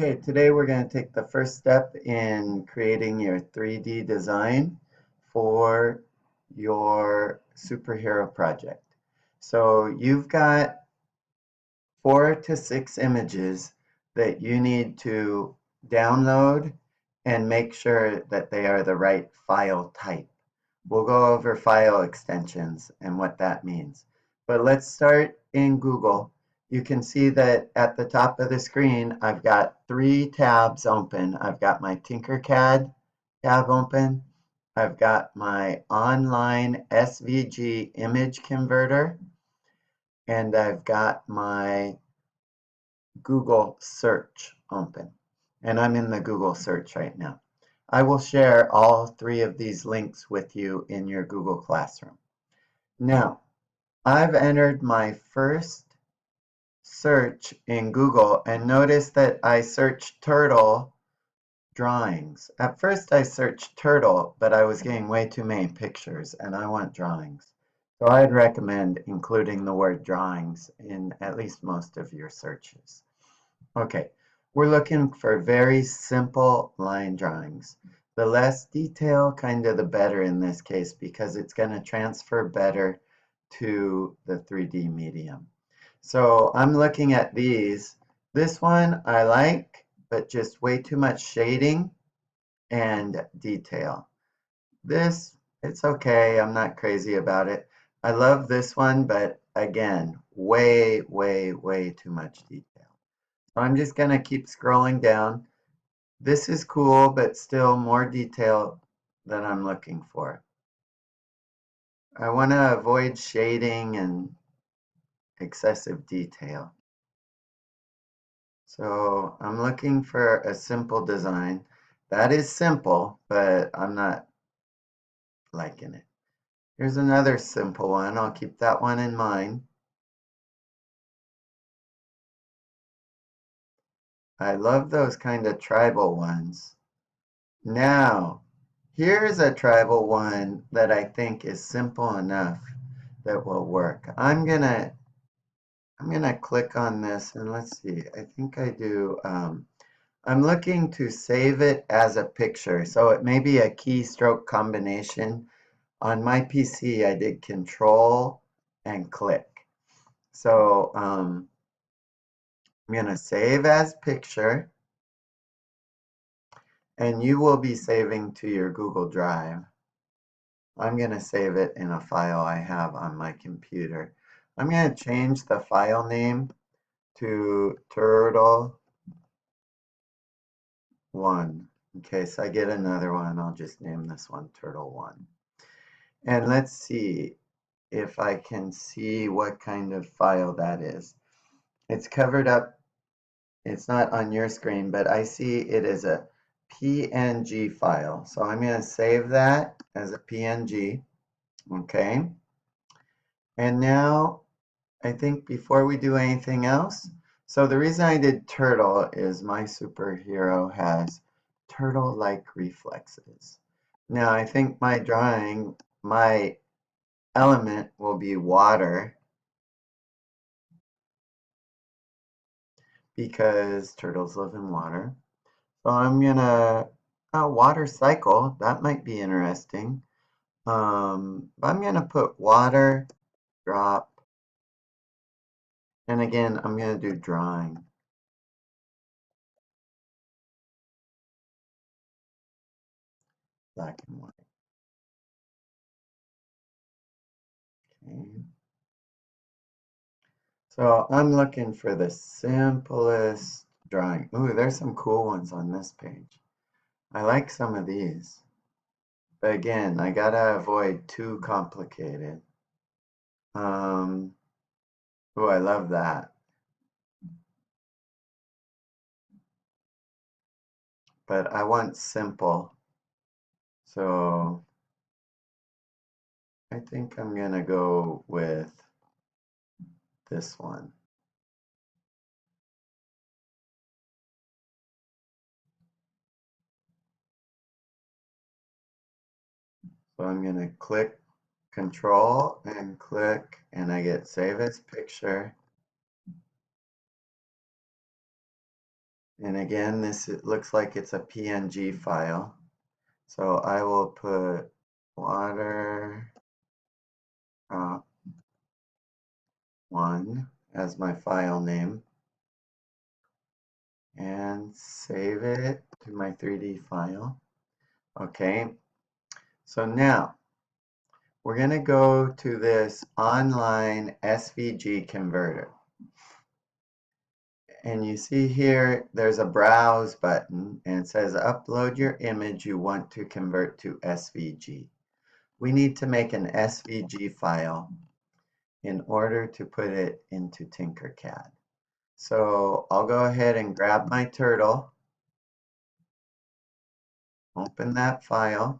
Okay, today we're going to take the first step in creating your 3D design for your superhero project. So you've got 4 to 6 images that you need to download and make sure that they are the right file type. We'll go over file extensions and what that means. But let's start in Google. You can see that at the top of the screen, I've got 3 tabs open. I've got my Tinkercad tab open. I've got my online SVG image converter. And I've got my Google search open. And I'm in the Google search right now. I will share all 3 of these links with you in your Google Classroom. Now, I've entered my first search in Google and notice that I searched turtle drawings. At first I searched turtle, but I was getting way too many pictures and I want drawings. So I'd recommend including the word drawings in at least most of your searches. Okay, we're looking for very simple line drawings. The less detail, kind of the better in this case, because it's going to transfer better to the 3D medium. So I'm looking at these. This one I like, but just way too much shading and detail. This, it's okay. I'm not crazy about it. I love this one, but again, way, way, way too much detail. So I'm just going to keep scrolling down. This is cool, but still more detail than I'm looking for. I want to avoid shading and excessive detail. So I'm looking for a simple design. That is simple, but I'm not liking it. Here's another simple one. I'll keep that one in mind. I love those kind of tribal ones. Now, here's a tribal one that I think is simple enough that will work. I'm gonna click on this and let's see. I think I do. I'm looking to save it as a picture, so it may be a keystroke combination. On my PC, I did Control and click. So I'm gonna save as picture, and you will be saving to your Google Drive. I'm going to save it in a file I have on my computer. I'm going to change the file name to Turtle1. In case I get another one, I'll just name this one Turtle1. And let's see if I can see what kind of file that is. It's covered up. It's not on your screen, but I see it as a PNG file. So I'm going to save that as a PNG. Okay. And now I think before we do anything else, so the reason I did turtle is my superhero has turtle-like reflexes. Now I think my drawing, my element will be water because turtles live in water. So I'm gonna, water cycle, that might be interesting. I'm gonna put water, drop, and again, I'm gonna do drawing. Black and white. Okay. So I'm looking for the simplest drawing. Ooh, there's some cool ones on this page. I like some of these. But again, I gotta avoid too complicated. Oh, I love that. But I want simple. So I think I'm gonna go with this one. So I'm gonna click Control and click, and I get Save as Picture. And again, it looks like it's a PNG file. So I will put water drop 1 as my file name and save it to my 3D file. Okay, so now we're going to go to this online SVG converter. And you see here, there's a browse button and it says upload your image you want to convert to SVG. We need to make an SVG file in order to put it into Tinkercad. So I'll go ahead and grab my turtle, open that file.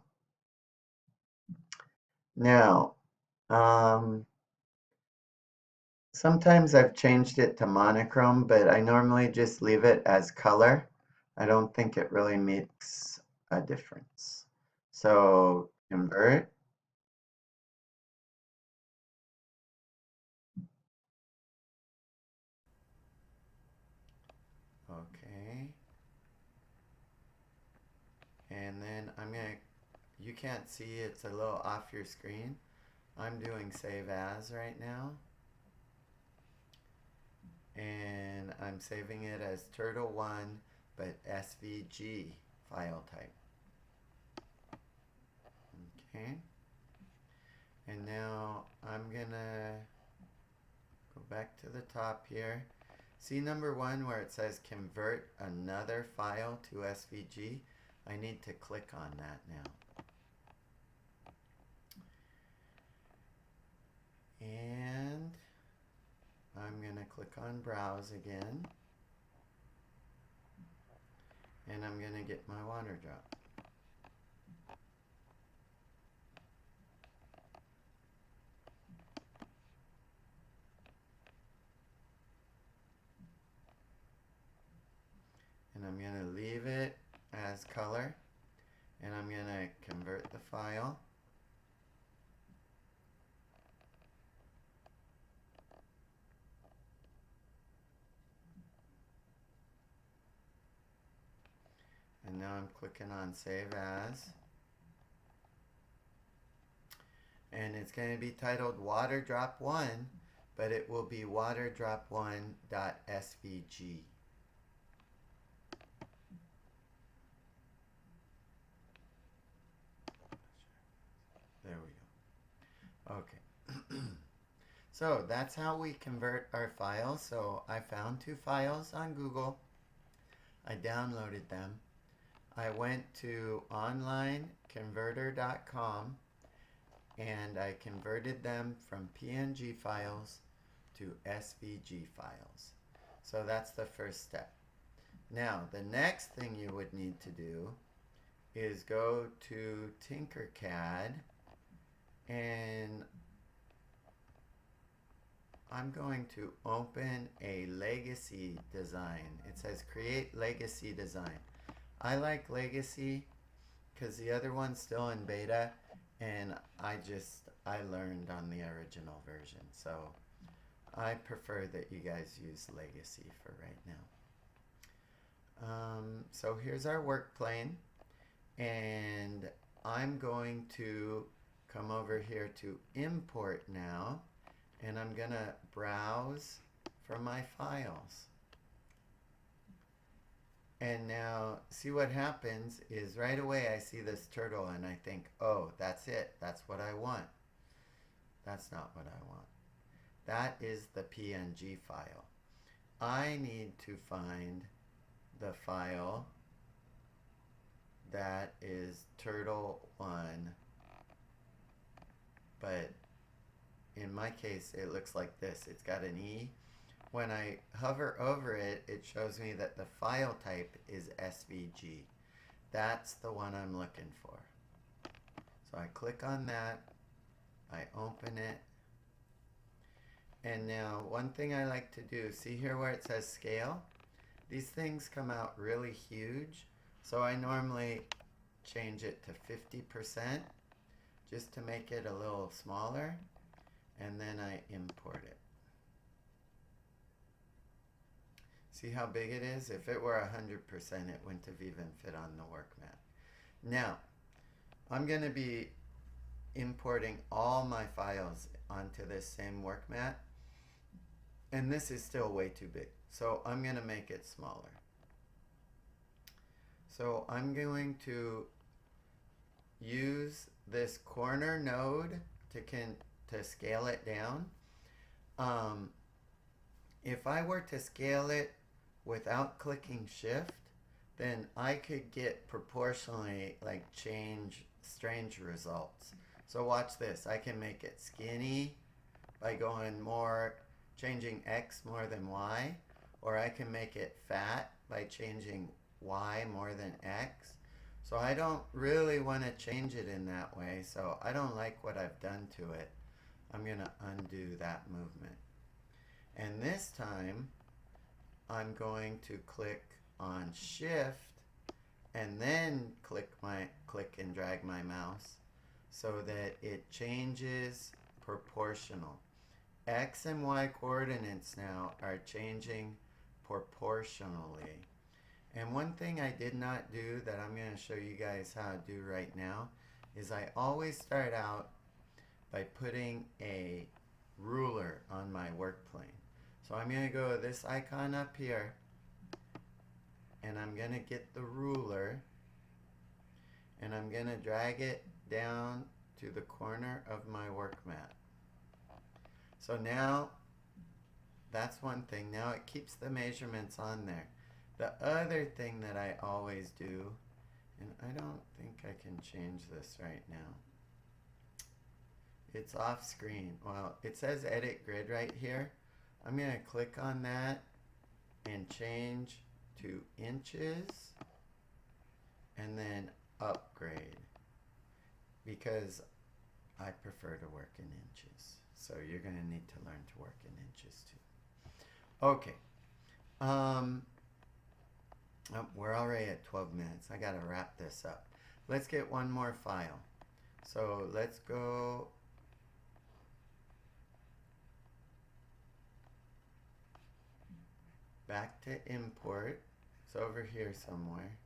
Now, sometimes I've changed it to monochrome, but I normally just leave it as color. I don't think it really makes a difference. So convert. Okay. And then you can't see, it's a little off your screen. I'm doing save as right now. And I'm saving it as turtle1, but SVG file type. Okay. And now I'm gonna go back to the top here. See number 1 where it says convert another file to SVG? I need to click on that now. And I'm going to click on browse again. And I'm going to get my water drop. And I'm going to leave it as color. And I'm going to convert the file. And now I'm clicking on save as. And it's going to be titled Water Drop 1, but it will be waterdrop1.svg. There we go. Okay. So that's how we convert our files. So I found 2 files on Google. I downloaded them. I went to onlineconverter.com and I converted them from PNG files to SVG files. So that's the first step. Now, the next thing you would need to do is go to Tinkercad, and I'm going to open a legacy design. It says create legacy design. I like legacy because the other one's still in beta, and I learned on the original version. So I prefer that you guys use legacy for right now. So here's our work plane, and I'm going to come over here to import now, and I'm gonna browse for my files. And now see what happens is right away I see this turtle and I think, oh, that's it, that's what I want. That's not what I want. That is the PNG file. I need to find the file that is turtle1, but in my case it looks like this. It's got an E. When I hover over it, it shows me that the file type is SVG. That's the one I'm looking for. So I click on that, I open it, and now one thing I like to do, see here where it says scale? These things come out really huge, so I normally change it to 50% just to make it a little smaller, and then I import it. See how big it is? If it were 100%, it wouldn't have even fit on the work mat. Now, I'm going to be importing all my files onto this same work mat. And this is still way too big. So I'm going to make it smaller. So I'm going to use this corner node to scale it down. If I were to scale it without clicking shift, then I could get proportionally like strange results. So watch this. I can make it skinny by going changing X more than Y, or I can make it fat by changing Y more than X. So I don't really want to change it in that way, so I don't like what I've done to it. I'm going to undo that movement. And this time, I'm going to click on Shift and then click and drag my mouse so that it changes proportional. X and Y coordinates now are changing proportionally. And one thing I did not do that I'm going to show you guys how to do right now is I always start out by putting a ruler on my work plane. So I'm going to go to this icon up here and I'm going to get the ruler and I'm going to drag it down to the corner of my work mat. So now that's one thing. Now it keeps the measurements on there. The other thing that I always do, and I don't think I can change this right now. It's off screen. Well, it says edit grid right here. I'm going to click on that and change to inches and then upgrade because I prefer to work in inches. So you're going to need to learn to work in inches too. Okay. We're already at 12 minutes. I got to wrap this up. Let's get one more file. So let's go back to import. It's over here somewhere.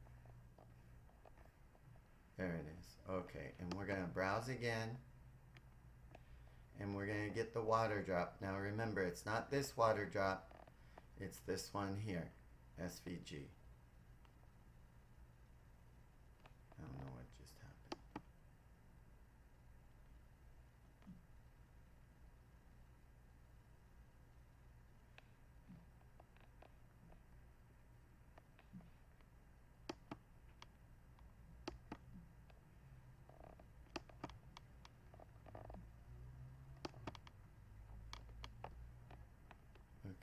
There it is. Okay, and we're going to browse again. And we're going to get the water drop. Now remember, it's not this water drop. It's this one here, SVG. I don't know what just happened.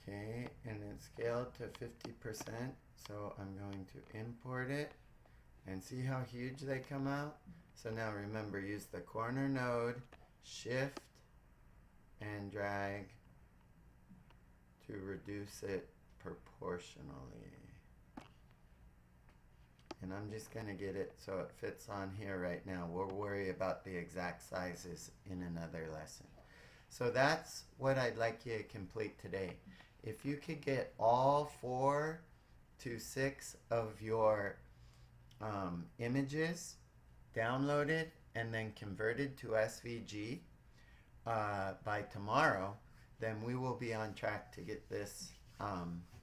Okay, and it's scaled to 50%, so I'm going to import it. And see how huge they come out? So now remember, use the corner node, shift, and drag to reduce it proportionally. And I'm just going to get it so it fits on here right now. We'll worry about the exact sizes in another lesson. So that's what I'd like you to complete today. If you could get all 4 to 6 of your images downloaded and then converted to SVG by tomorrow, then we will be on track to get this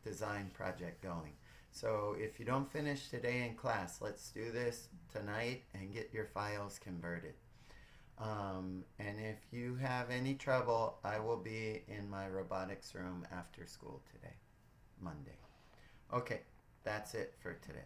design project going. So if you don't finish today in class, let's do this tonight and get your files converted. And if you have any trouble, I will be in my robotics room after school today, Monday. Okay, that's it for today.